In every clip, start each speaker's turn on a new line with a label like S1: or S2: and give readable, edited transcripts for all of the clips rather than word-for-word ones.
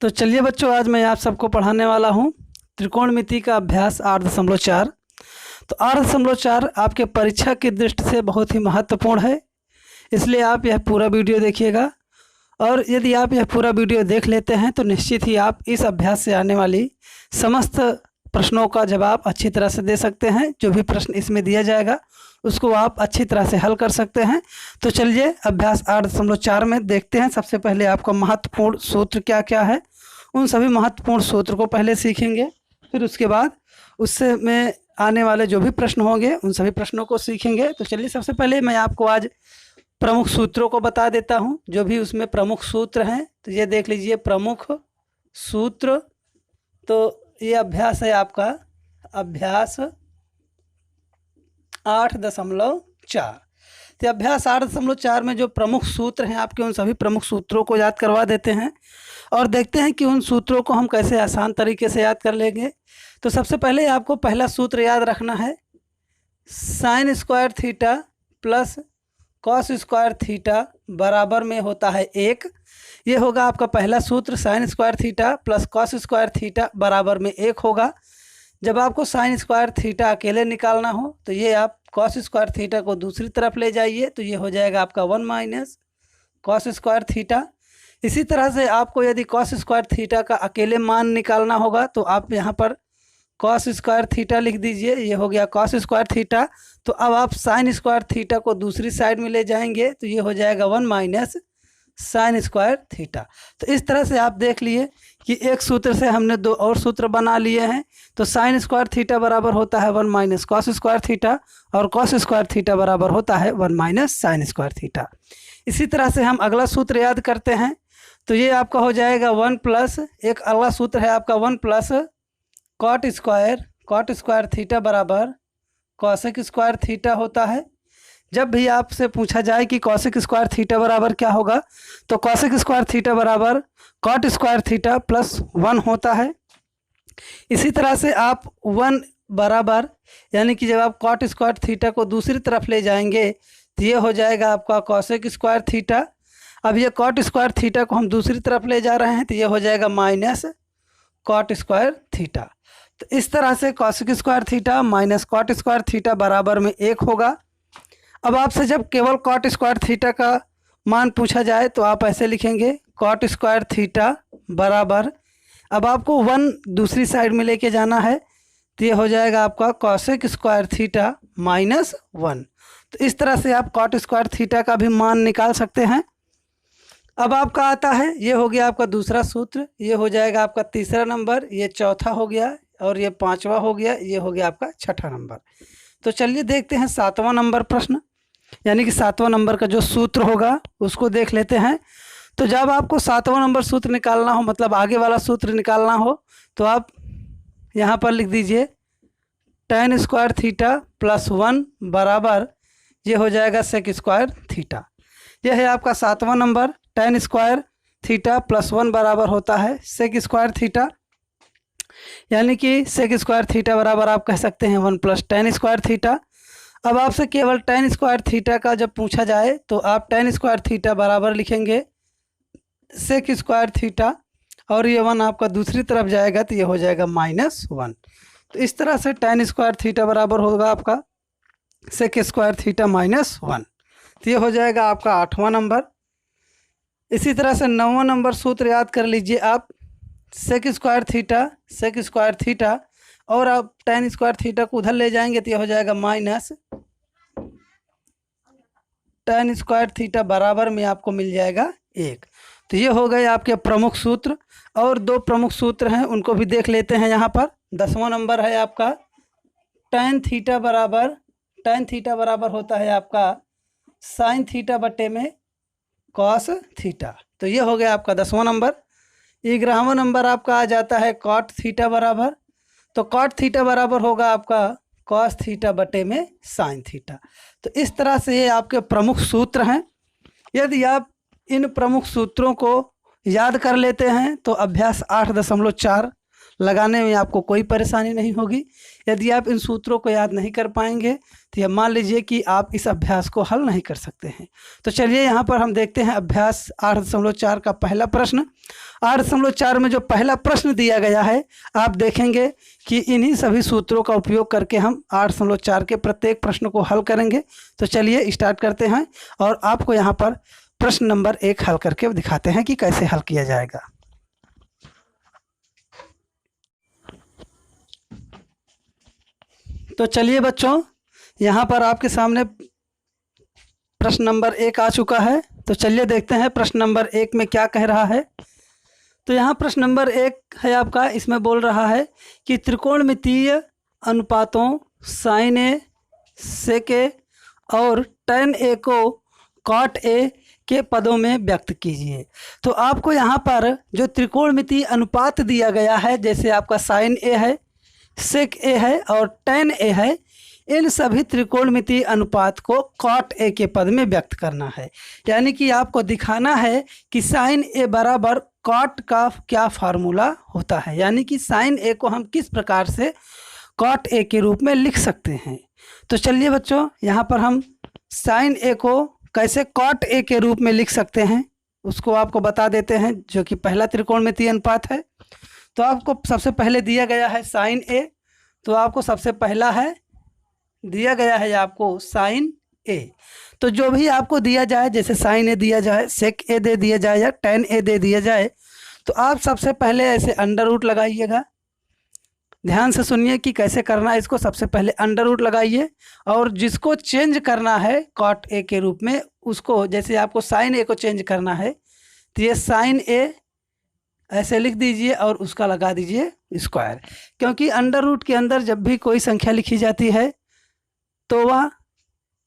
S1: तो चलिए बच्चों, आज मैं आप सबको पढ़ाने वाला हूँ त्रिकोणमिति का अभ्यास 8.4। तो 8.4 आपके परीक्षा की दृष्टि से बहुत ही महत्वपूर्ण है, इसलिए आप यह पूरा वीडियो देखिएगा। और यदि आप यह पूरा वीडियो देख लेते हैं तो निश्चित ही आप इस अभ्यास से आने वाली समस्त प्रश्नों का जवाब अच्छी तरह से दे सकते हैं। जो भी प्रश्न इसमें दिया जाएगा उसको आप अच्छी तरह से हल कर सकते हैं। तो चलिए अभ्यास 8.4 में देखते हैं। सबसे पहले आपका महत्वपूर्ण सूत्र क्या क्या है, उन सभी महत्वपूर्ण सूत्र को पहले सीखेंगे, फिर उसके बाद उससे में आने वाले जो भी प्रश्न होंगे उन सभी प्रश्नों को सीखेंगे। तो चलिए सबसे पहले मैं आपको आज प्रमुख सूत्रों को बता देता हूं, जो भी उसमें प्रमुख सूत्र हैं। तो ये देख लीजिए प्रमुख सूत्र। तो ये अभ्यास है आपका अभ्यास 8.4। तो अभ्यास 8.4 में जो प्रमुख सूत्र हैं आपके, उन सभी प्रमुख सूत्रों को याद करवा देते हैं और देखते हैं कि उन सूत्रों को हम कैसे आसान तरीके से याद कर लेंगे। तो सबसे पहले आपको पहला सूत्र याद रखना है, साइन स्क्वायर थीटा प्लस कॉस स्क्वायर थीटा बराबर में होता है 1। ये होगा आपका पहला सूत्र, साइन स्क्वायर थीटा प्लस कॉस स्क्वायर थीटा बराबर में 1 होगा। जब आपको साइन स्क्वायर थीटा अकेले निकालना हो तो ये आप कॉस स्क्वायर थीटा को दूसरी तरफ ले जाइए, तो ये हो जाएगा आपका 1 माइनस कॉस स्क्वायर थीटा। इसी तरह से आपको यदि कॉस स्क्वायर थीटा का अकेले मान निकालना होगा तो आप यहाँ पर कॉस स्क्वायर थीटा लिख दीजिए, ये हो गया कॉस स्क्वायर थीटा। तो अब आप साइन स्क्वायर थीटा को दूसरी साइड में ले जाएंगे तो ये हो जाएगा 1 माइनस साइन स्क्वायर थीटा। तो इस तरह से आप देख लिए कि एक सूत्र से हमने दो और सूत्र बना लिए हैं। तो साइन स्क्वायर थीटा बराबर होता है 1 माइनस कॉस स्क्वायर थीटा और कॉस स्क्वायर थीटा बराबर होता है 1 माइनस साइन स्क्वायर थीटा। इसी तरह से हम अगला सूत्र याद करते हैं। तो ये आपका हो जाएगा 1 प्लस, एक अगला सूत्र है आपका 1 प्लस कॉट स्क्वायर थीटा बराबर कॉसेक स्क्वायर थीटा होता है। जब भी आपसे पूछा जाए कि कॉसेक स्क्वायर थीटा बराबर क्या होगा तो कॉसेक स्क्वायर थीटा बराबर कॉट स्क्वायर थीटा प्लस 1 होता है। इसी तरह से आप 1 बराबर, यानी कि जब आप कॉट स्क्वायर थीटा को दूसरी तरफ ले जाएंगे तो ये हो जाएगा आपका कॉसेक स्क्वायर थीटा। अब ये कॉट स्क्वायर थीटा को हम दूसरी तरफ ले जा रहे हैं तो ये हो जाएगा माइनस कॉट स्क्वायर थीटा। तो इस तरह से cosec square theta minus cot square theta बराबर में 1 होगा। अब आपसे जब केवल कॉट स्क्वायर थीटा का मान पूछा जाए तो आप ऐसे लिखेंगे, कॉट स्क्वायर थीटा बराबर, अब आपको 1 दूसरी साइड में लेके जाना है तो ये हो जाएगा आपका कॉसेक स्क्वायर थीटा माइनस 1। तो इस तरह से आप कॉट स्क्वायर थीटा का भी मान निकाल सकते हैं। अब आपका आता है, ये हो गया आपका दूसरा सूत्र, ये हो जाएगा आपका तीसरा नंबर, ये चौथा हो गया और ये 5वां हो गया, ये हो गया आपका 6ठा नंबर। तो चलिए देखते हैं 7वां नंबर प्रश्न, यानी कि 7वां नंबर का जो सूत्र होगा उसको देख लेते हैं। तो जब आपको 7वां नंबर सूत्र निकालना हो, मतलब आगे वाला सूत्र निकालना हो, तो आप यहाँ पर लिख दीजिए tan स्क्वायर थीटा प्लस 1 बराबर, ये हो जाएगा सेक स्क्वायर थीटा। यह है आपका 7वां नंबर, tan स्क्वायर थीटा प्लस 1 बराबर होता है सेक स्क्वायर थीटा, यानी कि सेक स्क्वायर थीटा बराबर आप कह सकते हैं 1 प्लस tan स्क्वायर थीटा। अब आपसे केवल tan स्क्वायर थीटा का जब पूछा जाए तो आप tan स्क्वायर थीटा बराबर लिखेंगे सेक स्क्वायर थीटा और ये 1 आपका दूसरी तरफ जाएगा तो ये हो जाएगा -1। तो इस तरह से tan स्क्वायर थीटा बराबर होगा आपका सेक स्क्वायर थीटा -1। तो ये हो जाएगा आपका 8वां नंबर। इसी तरह से 9वां नंबर सूत्र याद कर लीजिए आप, सेक स्क्वायर थीटा और आप tan स्क्वायर थीटा को उधर ले जाएंगे तो ये हो जाएगा माइनस tan स्क्वायर थीटा बराबर में आपको मिल जाएगा 1। तो ये हो गए आपके प्रमुख सूत्र। और 2 प्रमुख सूत्र हैं उनको भी देख लेते हैं यहाँ पर। 10वां नंबर है आपका tan थीटा बराबर होता है आपका साइन थीटा बटे में कॉस थीटा। तो ये हो गया आपका 10वां नंबर। 11वां नंबर आपका आ जाता है कॉट थीटा बराबर, तो कॉट थीटा बराबर होगा आपका कॉस थीटा बटे में साइन थीटा। तो इस तरह से ये आपके प्रमुख सूत्र हैं। यदि आप इन प्रमुख सूत्रों को याद कर लेते हैं तो अभ्यास 8.4 लगाने में आपको कोई परेशानी नहीं होगी। यदि आप इन सूत्रों को याद नहीं कर पाएंगे तो यह मान लीजिए कि आप इस अभ्यास को हल नहीं कर सकते हैं। तो चलिए यहाँ पर हम देखते हैं अभ्यास 8.4 का पहला प्रश्न। 8.4 में जो पहला प्रश्न दिया गया है, आप देखेंगे कि इन्हीं सभी सूत्रों का उपयोग करके हम 8.4 के प्रत्येक प्रश्न को हल करेंगे। तो चलिए स्टार्ट करते हैं और आपको यहाँ पर प्रश्न नंबर 1 हल करके दिखाते हैं कि कैसे हल किया जाएगा। तो चलिए बच्चों, यहाँ पर आपके सामने प्रश्न नंबर 1 आ चुका है। तो चलिए देखते हैं प्रश्न नंबर 1 में क्या कह रहा है। तो यहाँ प्रश्न नंबर 1 है आपका, इसमें बोल रहा है कि त्रिकोणमितीय अनुपातों साइन ए, सेक ए और tan ए को cot ए के पदों में व्यक्त कीजिए। तो आपको यहाँ पर जो त्रिकोणमितीय अनुपात दिया गया है, जैसे आपका साइन ए है, सेक ए है और tan ए है, इन सभी त्रिकोणमितीय अनुपात को cot ए के पद में व्यक्त करना है। यानी कि आपको दिखाना है कि साइन ए बराबर cot का क्या फार्मूला होता है, यानी कि साइन ए को हम किस प्रकार से cot ए के रूप में लिख सकते हैं। तो चलिए बच्चों, यहाँ पर हम साइन ए को कैसे cot ए के रूप में लिख सकते हैं उसको आपको बता देते हैं, जो कि पहला त्रिकोणमितीय अनुपात है। तो आपको सबसे पहले दिया गया है साइन ए, तो आपको सबसे पहला है दिया गया है आपको साइन ए। तो जो भी आपको दिया जाए, जैसे साइन ए दिया जाए, सेक ए दे दिया जाए या tan ए दे दिया जाए, तो आप सबसे पहले ऐसे अंडर रूट लगाइएगा। ध्यान से सुनिए कि कैसे करना है इसको। सबसे पहले अंडर रूट लगाइए और जिसको चेंज करना है cot ए के रूप में, उसको, जैसे आपको साइन ए को चेंज करना है तो ये साइन ए ऐसे लिख दीजिए और उसका लगा दीजिए स्क्वायर, क्योंकि अंडर रूट के अंदर जब भी कोई संख्या लिखी जाती है तो वह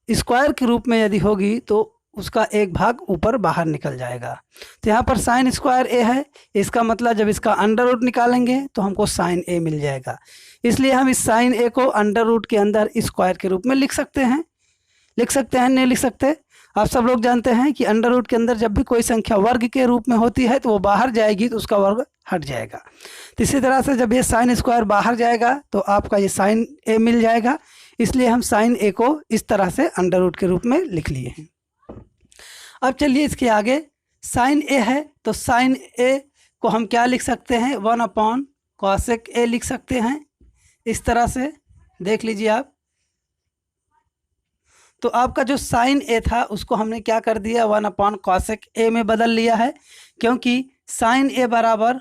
S1: स्क्वायर के रूप में यदि होगी तो उसका एक भाग ऊपर बाहर निकल जाएगा। तो यहाँ पर साइन स्क्वायर ए है, इसका मतलब जब इसका अंडर रूट निकालेंगे तो हमको साइन ए मिल जाएगा। इसलिए हम इस साइन ए को अंडर रूट के अंदर स्क्वायर के रूप में लिख सकते हैं। नहीं लिख सकते? आप सब लोग जानते हैं कि अंडर रूट के अंदर जब भी कोई संख्या वर्ग के रूप में होती है तो वो बाहर जाएगी तो उसका वर्ग हट जाएगा। तो इसी तरह से जब ये साइन स्क्वायर बाहर जाएगा तो आपका ये साइन ए मिल जाएगा। इसलिए हम साइन ए को इस तरह से अंडर रूट के रूप में लिख लिए हैं। अब चलिए इसके आगे साइन ए है, तो साइन ए को हम क्या लिख सकते हैं, 1/cosec ए लिख सकते हैं। इस तरह से देख लीजिए आप। तो आपका जो साइन ए था उसको हमने क्या कर दिया, 1/cosec ए में बदल लिया है, क्योंकि साइन ए बराबर,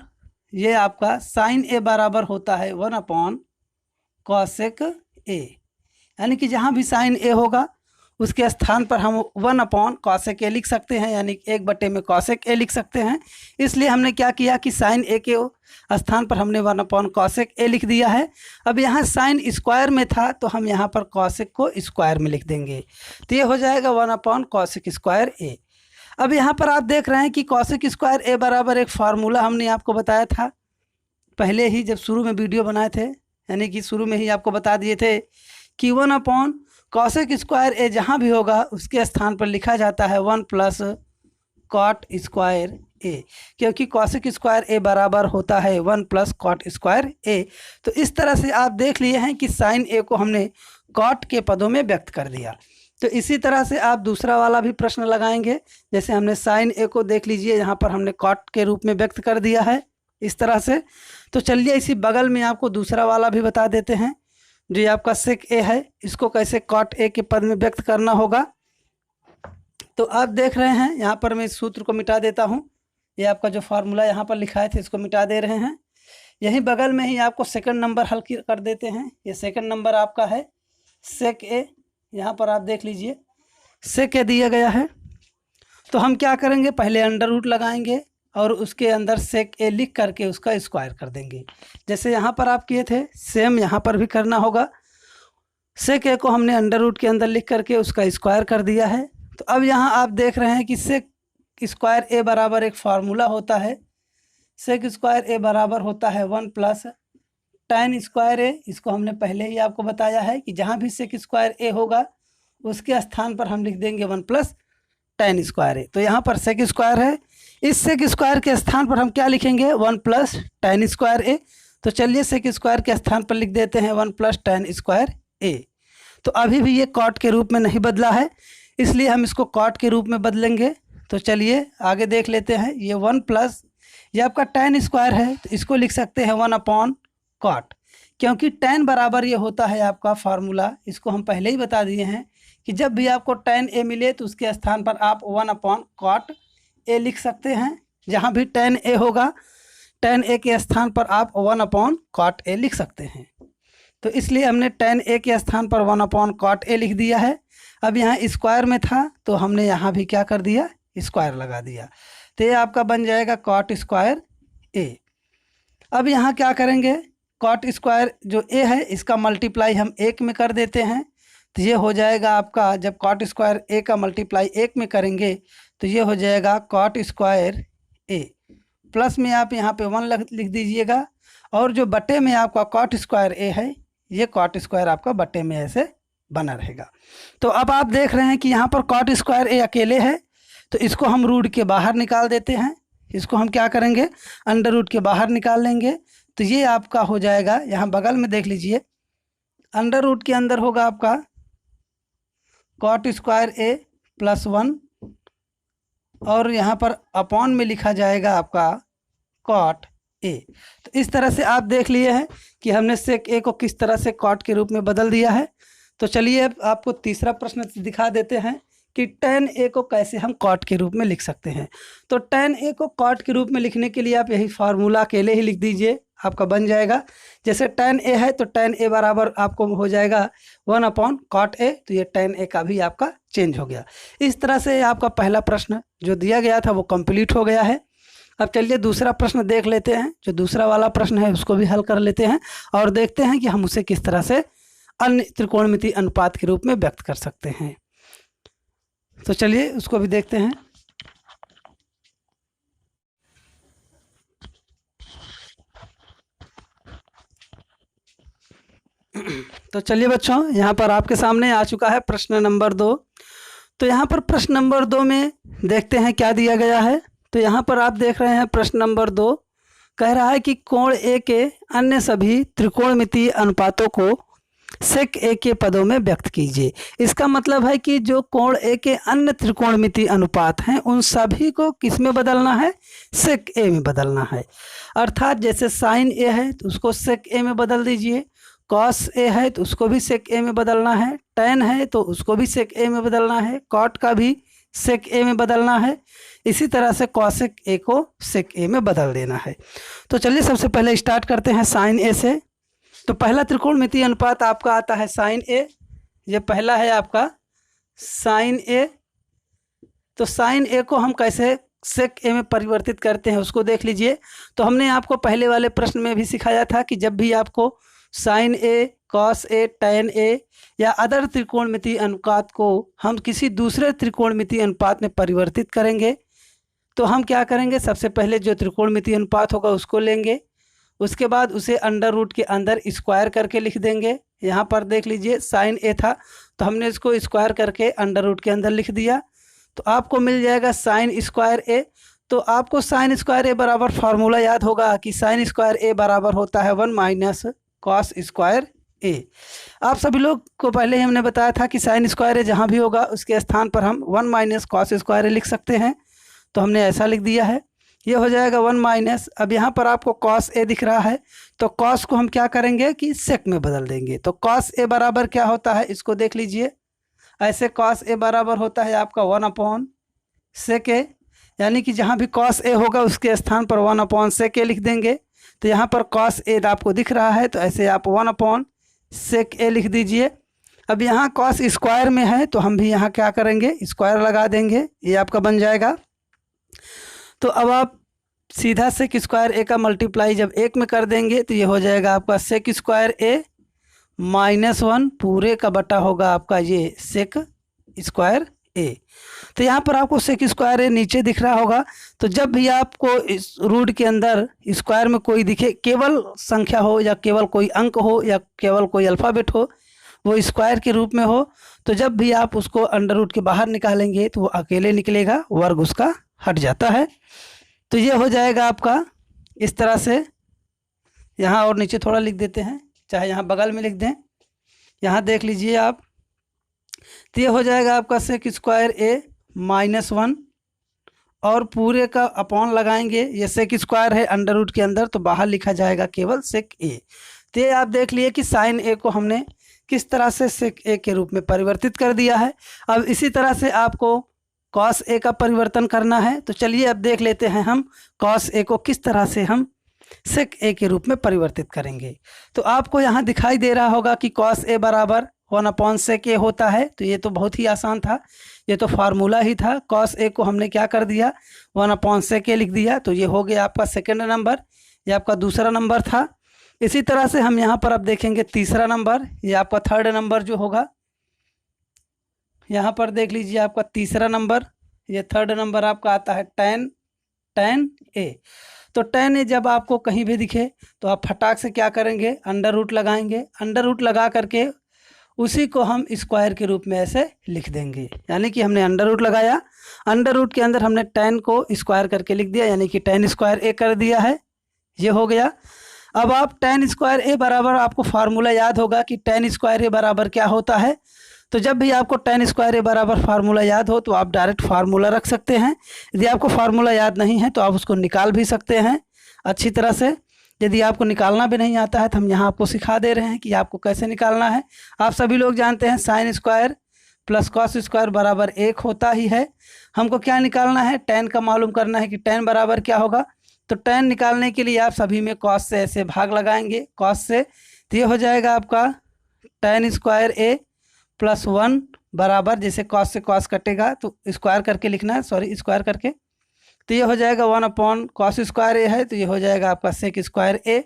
S1: ये आपका साइन ए बराबर होता है 1/cosec ए, यानी कि जहाँ भी साइन ए होगा उसके स्थान पर हम 1/cosec ए लिख सकते हैं, यानी 1 में cosec ए लिख सकते हैं। इसलिए हमने क्या किया कि साइन ए के स्थान पर हमने 1/cosec ए लिख दिया है। अब यहाँ साइन स्क्वायर में था तो हम यहाँ पर cosec को स्क्वायर में लिख देंगे, तो ये हो जाएगा 1/cosec स्क्वायर ए। अब यहाँ पर आप देख रहे हैं कि cosec स्क्वायर ए बराबर एक फार्मूला हमने आपको बताया था पहले ही, जब शुरू में वीडियो बनाए थे, यानी कि शुरू में ही आपको बता दिए थे कि 1/cosec स्क्वायर ए जहाँ भी होगा उसके स्थान पर लिखा जाता है 1 + cot स्क्वायर ए, क्योंकि cosec स्क्वायर ए बराबर होता है 1 + cot स्क्वायर ए। तो इस तरह से आप देख लिए हैं कि साइन ए को हमने cot के पदों में व्यक्त कर दिया। तो इसी तरह से आप दूसरा वाला भी प्रश्न लगाएंगे। जैसे हमने साइन ए को देख लीजिए, यहाँ पर हमने cot के रूप में व्यक्त कर दिया है इस तरह से। तो चलिए इसी बगल में आपको दूसरा वाला भी बता देते हैं, जो ये आपका सेक ए है, इसको कैसे cot ए के पद में व्यक्त करना होगा। तो आप देख रहे हैं, यहाँ पर मैं इस सूत्र को मिटा देता हूँ। ये आपका जो फार्मूला यहाँ पर लिखा थे इसको मिटा दे रहे हैं। यहीं बगल में ही आपको सेकंड नंबर हल कर देते हैं। ये सेकंड नंबर आपका है सेक ए, यहाँ पर आप देख लीजिए सेक ए दिया गया है। तो हम क्या करेंगे, पहले अंडर रूट लगाएंगे और उसके अंदर सेक ए लिख करके उसका स्क्वायर कर देंगे। जैसे यहाँ पर आप किए थे सेम यहाँ पर भी करना होगा। सेक ए को हमने अंडर रूट के अंदर लिख करके उसका स्क्वायर कर दिया है। तो अब यहाँ आप देख रहे हैं कि सेक स्क्वायर ए बराबर एक फार्मूला होता है। सेक स्क्वायर ए बराबर होता है 1 + tan स्क्वायर ए। इसको हमने पहले ही आपको बताया है कि जहाँ भी सेक स्क्वायर ए होगा उसके स्थान पर हम लिख देंगे 1 + tan स्क्वायर ए। तो यहाँ पर सेक स्क्वायर है, इस सेक स्क्वायर के स्थान पर हम क्या लिखेंगे, 1 + tan स्क्वायर ए। तो चलिए सेक स्क्वायर के स्थान पर लिख देते हैं 1 प्लस tan स्क्वायर ए। तो अभी भी ये कॉट के रूप में नहीं बदला है, इसलिए हम इसको कॉट के रूप में बदलेंगे। तो चलिए आगे देख लेते हैं। ये 1 प्लस ये आपका tan स्क्वायर है, तो इसको लिख सकते हैं 1 अपॉन कॉट, क्योंकि tan बराबर ये होता है आपका फार्मूला, इसको हम पहले ही बता दिए हैं कि जब भी आपको tan a मिले तो उसके स्थान पर आप 1 अपॉन कॉट a लिख सकते हैं। जहाँ भी tan a होगा, tan a के स्थान पर आप 1 अपॉन कॉट a लिख सकते हैं। तो इसलिए हमने tan a के स्थान पर 1 अपॉन कॉट a लिख दिया है। अब यहाँ स्क्वायर में था तो हमने यहाँ भी क्या कर दिया, स्क्वायर लगा दिया। तो ये आपका बन जाएगा कॉट स्क्वायर a। अब यहाँ क्या करेंगे, कॉट स्क्वायर जो a है इसका मल्टीप्लाई हम 1 में कर देते हैं। तो ये हो जाएगा आपका, जब कॉट स्क्वायर a का मल्टीप्लाई 1 में करेंगे तो ये हो जाएगा कॉट स्क्वायर a। प्लस में आप यहाँ पे 1 लिख दीजिएगा, और जो बटे में आपका कॉट स्क्वायर a है, ये कॉट स्क्वायर आपका बटे में ऐसे बना रहेगा। तो अब आप देख रहे हैं कि यहाँ पर कॉट स्क्वायर a अकेले है, तो इसको हम रूट के बाहर निकाल देते हैं। इसको हम क्या करेंगे, अंडर रूट के बाहर निकाल लेंगे। तो ये आपका हो जाएगा, यहाँ बगल में देख लीजिए, अंडर रूट के अंदर होगा आपका कॉट स्क्वायर a प्लस 1, और यहाँ पर अपॉन में लिखा जाएगा आपका कॉट a। तो इस तरह से आप देख लिए हैं कि हमने सेक a को किस तरह से कॉट के रूप में बदल दिया है। तो चलिए अब आपको तीसरा प्रश्न दिखा देते हैं कि tan a को कैसे हम कॉट के रूप में लिख सकते हैं। तो tan a को कॉट के रूप में लिखने के लिए आप यही फार्मूला अकेले ही लिख दीजिए, आपका बन जाएगा। जैसे tan a है तो tan a बराबर आपको हो जाएगा 1 अपॉन कॉट a, तो ये tan a का भी आपका चेंज हो गया। इस तरह से आपका पहला प्रश्न जो दिया गया था वो कंप्लीट हो गया है। अब चलिए दूसरा प्रश्न देख लेते हैं। जो दूसरा वाला प्रश्न है उसको भी हल कर लेते हैं और देखते हैं कि हम उसे किस तरह से अन्य त्रिकोणमितीय अनुपात के रूप में व्यक्त कर सकते हैं। तो चलिए उसको भी देखते हैं। तो चलिए बच्चों, यहाँ पर आपके सामने आ चुका है प्रश्न नंबर 2। तो यहाँ पर प्रश्न नंबर 2 में देखते हैं क्या दिया गया है। तो यहाँ पर आप देख रहे हैं प्रश्न नंबर 2 कह रहा है कि कोण ए के अन्य सभी त्रिकोणमितीय अनुपातों को सेक ए के पदों में व्यक्त कीजिए। इसका मतलब है कि जो कोण ए के अन्य त्रिकोणमितीय अनुपात हैं उन सभी को किस में बदलना है, सेक ए में बदलना है। अर्थात जैसे साइन ए है तो उसको सेक ए में बदल दीजिए, कॉस ए है तो उसको भी सेक ए में बदलना है, टैन है तो उसको भी सेक ए में बदलना है, कॉट का भी सेक ए में बदलना है। इसी तरह से कॉसेक ए को सेक ए में बदल देना है। तो चलिए सबसे पहले स्टार्ट करते हैं साइन ए से। तो पहला त्रिकोणमितीय अनुपात आपका आता है साइन ए। ये पहला है आपका साइन ए। तो साइन ए को हम कैसे सेक ए में परिवर्तित करते हैं उसको देख लीजिए। तो हमने आपको पहले वाले प्रश्न में भी सिखाया था कि जब भी आपको sign A, cos A, tan A या अदर त्रिकोणमितीय अनुपात को हम किसी दूसरे त्रिकोणमितीय अनुपात में परिवर्तित करेंगे तो हम क्या करेंगे, सबसे पहले जो त्रिकोणमितीय अनुपात होगा उसको लेंगे, उसके बाद उसे अंडर रूट के अंदर स्क्वायर करके लिख देंगे। यहाँ पर देख लीजिए साइन ए था तो हमने इसको स्क्वायर करके अंडर रूट के अंदर लिख दिया, तो आपको मिल जाएगा साइन स्क्वायर ए। तो आपको साइन स्क्वायर ए बराबर फार्मूला याद होगा कि साइन स्क्वायर ए बराबर होता है 1 माइनस कॉस स्क्वायर ए। आप सभी लोग को पहले ही हमने बताया था कि साइन स्क्वायर ए जहाँ भी होगा उसके स्थान पर हम 1 माइनस कॉस स्क्वायर ए लिख सकते हैं। तो हमने ऐसा लिख दिया है, ये हो जाएगा 1 माइनस। अब यहाँ पर आपको कॉस ए दिख रहा है तो कॉस को हम क्या करेंगे कि सेक में बदल देंगे। तो कॉस ए बराबर क्या होता है इसको देख लीजिए। ऐसे कॉस ए बराबर होता है आपका 1 अपॉन सेक ए, यानी कि जहाँ भी कॉस ए होगा उसके स्थान पर 1 अपॉन सेक ए लिख देंगे। तो यहाँ पर कॉस ए आपको दिख रहा है तो ऐसे आप 1 अपॉन सेक ए लिख दीजिए। अब यहाँ कॉस स्क्वायर में है तो हम भी यहाँ क्या करेंगे, स्क्वायर लगा देंगे, ये आपका बन जाएगा। तो अब आप सीधा सेक स्क्वायर ए का मल्टीप्लाई जब 1 में कर देंगे तो ये हो जाएगा आपका सेक स्क्वायर ए माइनस 1 पूरे का बटा होगा आपका ये सेक स्क्वायर ए। तो यहाँ पर आपको सेक स्क्वायर ए नीचे दिख रहा होगा। तो जब भी आपको इस रूट के अंदर स्क्वायर में कोई दिखे, केवल संख्या हो या केवल कोई अंक हो या केवल कोई अल्फ़ाबेट हो, वो स्क्वायर के रूप में हो, तो जब भी आप उसको अंडर रूट के बाहर निकालेंगे तो वो अकेले निकलेगा, वर्ग उसका हट जाता है। तो ये हो जाएगा आपका इस तरह से यहाँ और नीचे थोड़ा लिख देते हैं, चाहे यहाँ बगल में लिख दें। यहाँ देख लीजिए आप, तो ये हो जाएगा आपका सेक स्क्वायर ए -1 और पूरे का अपॉन लगाएंगे। ये सेक स्क्वायर है अंडर रूट के अंदर, तो बाहर लिखा जाएगा केवल सेक ए। तो ये आप देख लिए कि साइन ए को हमने किस तरह से सेक ए के रूप में परिवर्तित कर दिया है। अब इसी तरह से आपको कॉस ए का परिवर्तन करना है। तो चलिए अब देख लेते हैं हम कॉस ए को किस तरह से हम सेक ए के रूप में परिवर्तित करेंगे। तो आपको यहाँ दिखाई दे रहा होगा कि कॉस ए बराबर 1/sec ए होता है। तो ये तो बहुत ही आसान था, ये तो फार्मूला ही था। कॉस ए को हमने क्या कर दिया, 1/sec ए लिख दिया। तो ये हो गया आपका सेकेंड नंबर, ये आपका दूसरा नंबर था। इसी तरह से हम यहाँ पर अब देखेंगे तीसरा नंबर, ये आपका थर्ड नंबर जो होगा। यहाँ पर देख लीजिए आपका तीसरा नंबर, ये थर्ड नंबर आपका आता है tan ए। तो tan ए जब आपको कहीं भी दिखे तो आप फटाक से क्या करेंगे, अंडर रूट लगाएंगे। अंडर रूट लगा करके उसी को हम स्क्वायर के रूप में ऐसे लिख देंगे, यानी कि हमने अंडर रूट लगाया, अंडर रूट के अंदर हमने tan को स्क्वायर करके लिख दिया, यानी कि tan स्क्वायर ए कर दिया है। ये हो गया। अब आप tan स्क्वायर ए बराबर, आपको फार्मूला याद होगा कि tan स्क्वायर ए बराबर क्या होता है। तो जब भी आपको tan स्क्वायर ए बराबर फार्मूला याद हो तो आप डायरेक्ट फार्मूला रख सकते हैं। यदि आपको फार्मूला याद नहीं है तो आप उसको निकाल भी सकते हैं अच्छी तरह से। यदि आपको निकालना भी नहीं आता है तो हम यहाँ आपको सिखा दे रहे हैं कि आपको कैसे निकालना है। आप सभी लोग जानते हैं sine square plus cos square बराबर 1 होता ही है। हमको क्या निकालना है, tan का मालूम करना है कि tan बराबर क्या होगा। तो tan निकालने के लिए आप सभी में कॉस से ऐसे भाग लगाएंगे, कॉस से। तो ये हो जाएगा आपका tan स्क्वायर ए +1 बराबर, जैसे कॉस से कॉस कटेगा तो स्क्वायर करके लिखना है, सॉरी स्क्वायर करके। तो ये हो जाएगा 1/cos स्क्वायर ए है, तो ये हो जाएगा आपका सेक स्क्वायर ए।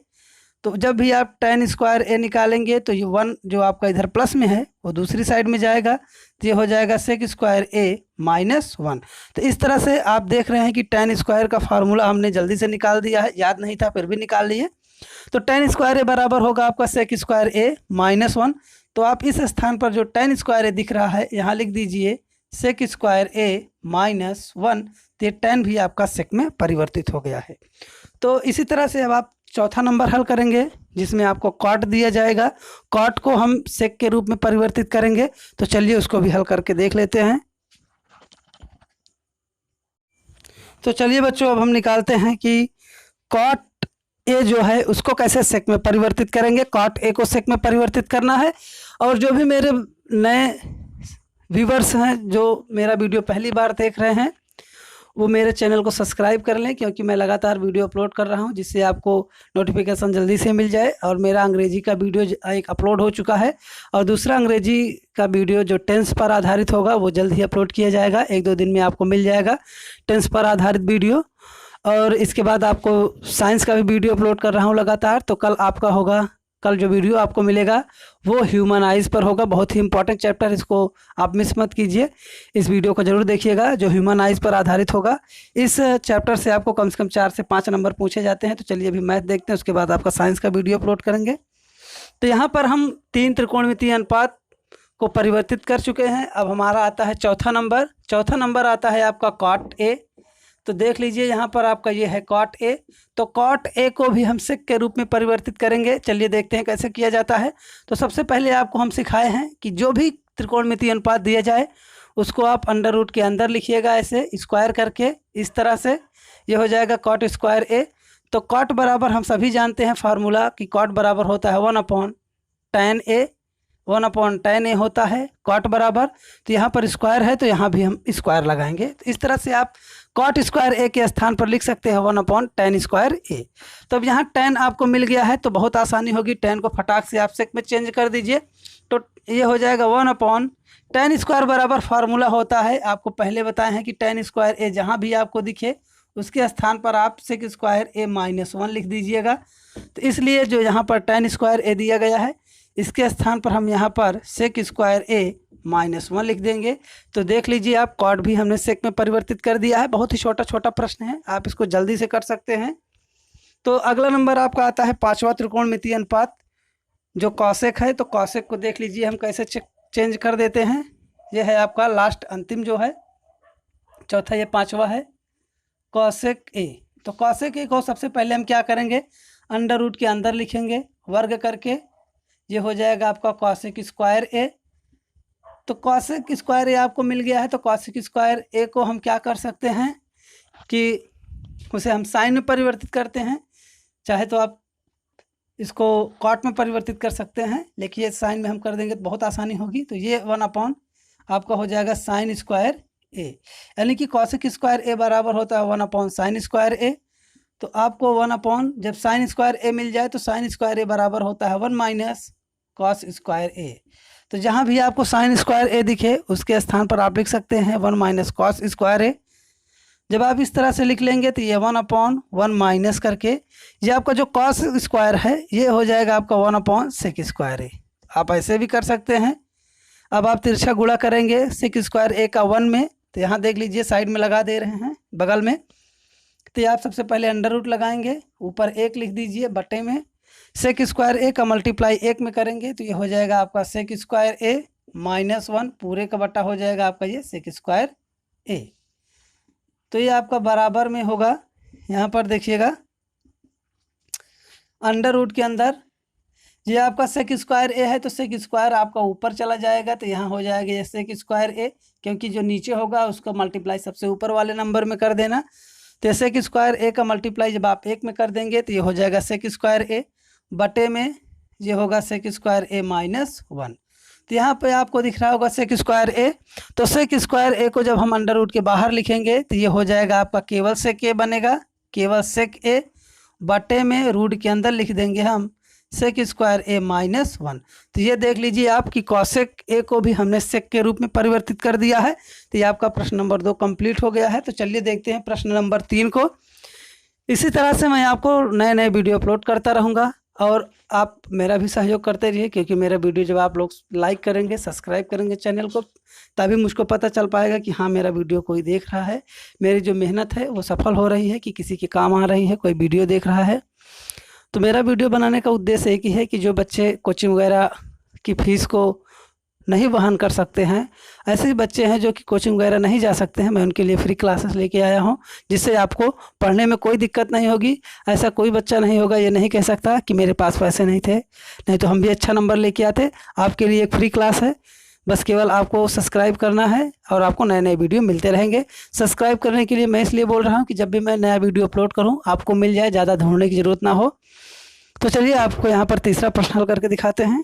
S1: तो जब भी आप tan स्क्वायर ए निकालेंगे तो ये 1 जो आपका इधर प्लस में है वो दूसरी साइड में जाएगा, तो ये हो जाएगा सेक स्क्वायर ए -1। तो इस तरह से आप देख रहे हैं कि tan स्क्वायर का फार्मूला हमने जल्दी से निकाल दिया है, याद नहीं था फिर भी निकाल लिए। तो tan स्क्वायर ए बराबर होगा आपका सेक स्क्वायर ए -1। तो आप इस स्थान पर जो tan स्क्वायर ए दिख रहा है यहाँ लिख दीजिए सेक स्क्वायर ए -1। तो ये tan भी आपका सेक में परिवर्तित हो गया है। तो इसी तरह से अब आप चौथा नंबर हल करेंगे जिसमें आपको कॉट दिया जाएगा। कॉट को हम सेक के रूप में परिवर्तित करेंगे। तो चलिए उसको भी हल करके देख लेते हैं। तो चलिए बच्चों अब हम निकालते हैं कि कॉट ए जो है उसको कैसे सेक में परिवर्तित करेंगे। कॉट ए को सेक में परिवर्तित करना है। और जो भी मेरे नए व्यूवर्स हैं जो मेरा वीडियो पहली बार देख रहे हैं वो मेरे चैनल को सब्सक्राइब कर लें, क्योंकि मैं लगातार वीडियो अपलोड कर रहा हूं जिससे आपको नोटिफिकेशन जल्दी से मिल जाए। और मेरा अंग्रेजी का वीडियो एक अपलोड हो चुका है और दूसरा अंग्रेजी का वीडियो जो टेंस पर आधारित होगा वो जल्द ही अपलोड किया जाएगा, 1-2 दिन में आपको मिल जाएगा टेंस पर आधारित वीडियो। और इसके बाद आपको साइंस का भी वीडियो अपलोड कर रहा हूँ लगातार। तो कल आपका होगा, कल जो वीडियो आपको मिलेगा वो ह्यूमन आइज़ पर होगा, बहुत ही इंपॉर्टेंट चैप्टर, इसको आप मिस मत कीजिए। इस वीडियो को ज़रूर देखिएगा जो ह्यूमन आइज़ पर आधारित होगा। इस चैप्टर से आपको कम से कम 4 से 5 नंबर पूछे जाते हैं। तो चलिए अभी मैथ देखते हैं, उसके बाद आपका साइंस का वीडियो अपलोड करेंगे। तो यहाँ पर हम 3 त्रिकोणमितीय अनुपात को परिवर्तित कर चुके हैं। अब हमारा आता है चौथा नंबर। चौथा नंबर आता है आपका कॉट ए। तो देख लीजिए यहाँ पर आपका ये है कॉट ए। तो कॉट ए को भी हम सेक के रूप में परिवर्तित करेंगे। चलिए देखते हैं कैसे किया जाता है। तो सबसे पहले आपको हम सिखाए हैं कि जो भी त्रिकोणमितीय अनुपात दिया जाए उसको आप अंडर रूट के अंदर लिखिएगा ऐसे स्क्वायर करके, इस तरह से। ये हो जाएगा कॉट स्क्वायर ए। तो कॉट बराबर हम सभी जानते हैं फार्मूला कि कॉट बराबर होता है 1/tan ए, 1/tan ए होता है कॉट बराबर। तो यहाँ पर स्क्वायर है तो यहाँ भी हम स्क्वायर लगाएंगे। तो इस तरह से आप कॉट स्क्वायर ए के स्थान पर लिख सकते हैं 1/tan स्क्वायर ए। तो अब यहाँ tan आपको मिल गया है तो बहुत आसानी होगी, tan को फटाक से आप सेक में चेंज कर दीजिए। तो ये हो जाएगा 1/tan स्क्वायर बराबर फार्मूला होता है, आपको पहले बताए हैं कि tan स्क्वायर ए जहाँ भी आपको दिखे उसके स्थान पर आप सेक स्क्वायर ए -1 लिख दीजिएगा। तो इसलिए जो यहाँ पर tan स्क्वायर ए दिया गया है इसके स्थान पर हम यहाँ पर सेक स्क्वायर ए -1 लिख देंगे। तो देख लीजिए आप कॉट भी हमने सेक में परिवर्तित कर दिया है। बहुत ही छोटा छोटा प्रश्न है, आप इसको जल्दी से कर सकते हैं। तो अगला नंबर आपका आता है 5वां त्रिकोणमितीय अनुपात जो कॉसेक है। तो कॉसेक को देख लीजिए हम कैसे चेंज कर देते हैं। ये है आपका लास्ट अंतिम जो है चौथा, ये 5वां है कॉसेक ए। तो कॉसेक ए को सबसे पहले हम क्या करेंगे, अंडर रूट के अंदर लिखेंगे वर्ग करके, ये हो जाएगा आपका कॉसेक स्क्वायर ए। तो कॉसेक स्क्वायर ए आपको मिल गया है, तो कॉसेक स्क्वायर ए को हम क्या कर सकते हैं कि उसे हम साइन में परिवर्तित करते हैं। चाहे तो आप इसको कॉट में परिवर्तित कर सकते हैं, लेकिन ये साइन में हम कर देंगे तो बहुत आसानी होगी। तो ये 1 आपका हो जाएगा साइन स्क्वायर ए, यानी कि कॉसेक स्क्वायर ए बराबर होता है 1 साइन स्क्वायर ए। तो आपको 1 जब साइन स्क्वायर ए मिल जाए तो साइन स्क्वायर ए बराबर होता है 1 माइनस कॉस स्क्वायर ए। तो जहाँ भी आपको साइन स्क्वायर ए दिखे उसके स्थान पर आप लिख सकते हैं 1 माइनस कॉस स्क्वायर ए। जब आप इस तरह से लिख लेंगे तो ये 1/1 माइनस करके ये आपका जो कॉस स्क्वायर है ये हो जाएगा आपका 1 सेक स्क्वायर ए। आप ऐसे भी कर सकते हैं। अब आप तिरछा गुणा करेंगे सेक स्क्वायर ए का 1 में, तो यहाँ देख लीजिए साइड में लगा दे रहे हैं बगल में। तो आप सबसे पहले अंडर रूट लगाएंगे, ऊपर 1 लिख दीजिए बटे में, सेक स्क्वायर ए का मल्टीप्लाई 1 में करेंगे तो ये हो जाएगा आपका सेक स्क्वायर ए -1 पूरे का बटा हो जाएगा आपका ये सेक स्क्वायर ए। तो ये आपका बराबर में होगा, यहाँ पर देखिएगा अंडर रूट के अंदर ये आपका सेक स्क्वायर ए है तो सेक स्क्वायर आपका ऊपर चला जाएगा, तो यहाँ हो जाएगा ये सेक स्क्वायर ए, क्योंकि जो नीचे होगा उसका मल्टीप्लाई सबसे ऊपर वाले नंबर में कर देना। तो सेक स्क्वायर ए का मल्टीप्लाई जब आप 1 में कर देंगे तो ये हो जाएगा सेक स्क्वायर ए बटे में ये होगा सेक स्क्वायर ए -1। तो यहाँ पे आपको दिख रहा होगा सेक स्क्वायर ए। तो सेक स्क्वायर ए को जब हम अंडर रूट के बाहर लिखेंगे तो ये हो जाएगा आपका केवल सेक ए बनेगा, केवल सेक ए बटे में रूट के अंदर लिख देंगे हम सेक स्क्वायर ए -1। तो ये देख लीजिए आप कि कॉसेक ए को भी हमने सेक के रूप में परिवर्तित कर दिया है। तो ये आपका प्रश्न नंबर 2 कंप्लीट हो गया है। तो चलिए देखते हैं प्रश्न नंबर 3 को। इसी तरह से मैं आपको नए नए वीडियो अपलोड करता रहूँगा और आप मेरा भी सहयोग करते रहिए, क्योंकि मेरा वीडियो जब आप लोग लाइक करेंगे, सब्सक्राइब करेंगे चैनल को, तभी मुझको पता चल पाएगा कि हाँ मेरा वीडियो कोई देख रहा है, मेरी जो मेहनत है वो सफल हो रही है, कि किसी के काम आ रही है, कोई वीडियो देख रहा है। तो मेरा वीडियो बनाने का उद्देश्य एक ही है कि जो बच्चे कोचिंग वगैरह की फ़ीस को नहीं वहन कर सकते हैं, ऐसे ही बच्चे हैं जो कि कोचिंग वगैरह नहीं जा सकते हैं, मैं उनके लिए फ्री क्लासेस लेके आया हूं, जिससे आपको पढ़ने में कोई दिक्कत नहीं होगी। ऐसा कोई बच्चा नहीं होगा ये नहीं कह सकता कि मेरे पास पैसे नहीं थे, नहीं तो हम भी अच्छा नंबर लेके आते। आपके लिए एक फ्री क्लास है, बस केवल आपको सब्सक्राइब करना है और आपको नए नए वीडियो मिलते रहेंगे। सब्सक्राइब करने के लिए मैं इसलिए बोल रहा हूँ कि जब भी मैं नया वीडियो अपलोड करूँ आपको मिल जाए, ज़्यादा ढूंढने की ज़रूरत ना हो। तो चलिए आपको यहाँ पर तीसरा प्रश्न हल करके दिखाते हैं।